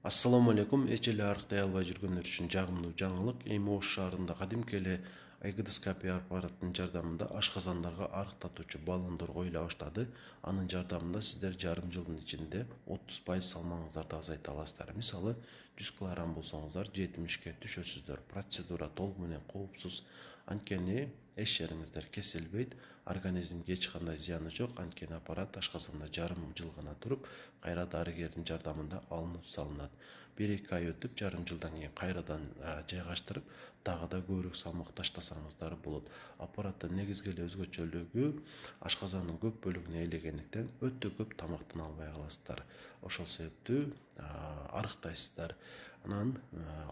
Assalamu alaikum. Эчеле арыктай албай жүргөндөр үчүн жагымдуу жаңылык. Эми Ош шаарында кадимки эле айгидоскопия аппараттын жардамында ашказандарга арыктатуучу баллондор коюла баштады. Анын жардамында сиздер жарым жылдын ичинде 30% салмагыңыздарды азайта аласыздар. Мисалы 100 килограмм болсоңуздар 70ке түшөсүздөр. Процедура толугу менен коопсуз. Анткени эч жериңиздер кесилбейт, организмге эч кандай зыяны жок. Анткени аппарат ашказанда жарым жыл гана туруп, кайра дарыгердин жардамында алынып салынат. 1-2 ай өтүп, жарым жылдан кийин кайрадан жайгаштырып, дагы да көбүрөөк салмак таштасаңыздар болот. Аппараттын негизги эле өзгөчөлүгү ашказандын көп бөлүгүн ээлегендиктен өтө көп тамактана албай каласыздар. Ошол себептүү арыктайсыздар. Анан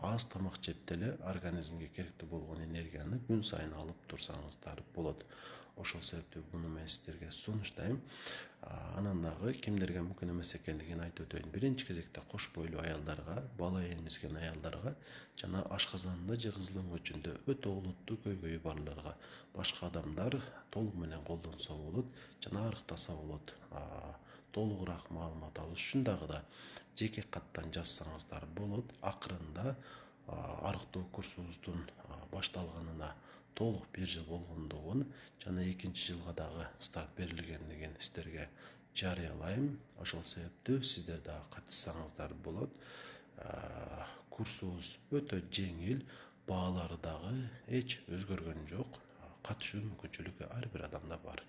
аз тамак жеп деле организмге керектүү болгон энергияны күн сайын алып турсаңыздар болот. Ошол себептүү муну мен сиздерге сунуштайм. Анан дагы кимдерге мүмкүн эмес экендигин айтып өтөйүн. Биринчи кезекте кош бойлуу аялдарга, бала эмизген аялдарга жана ашказанында же кызыл өңгөчүндө өтө олуттуу көйгөйү барларга башка адамдар толугу менен колдонсо болот жана арыктаса болот. Толугураак маалымат алыш үчүн дагы да жеке каттан жазсаңыздар болот. Акырында арыктоо курсубуздун башталганына толук 1 жыл болгондугун жана 2-жылга дагы старт берилгендигин сиздерге жарыялайм. Ошол себептүү сиздер дагы катышсаңыздар болот. Курсубуз өтө жеңил, баалары дагы эч өзгөргөн жок. Катышуу мүмкүнчүлүгү ар бир адамда бар.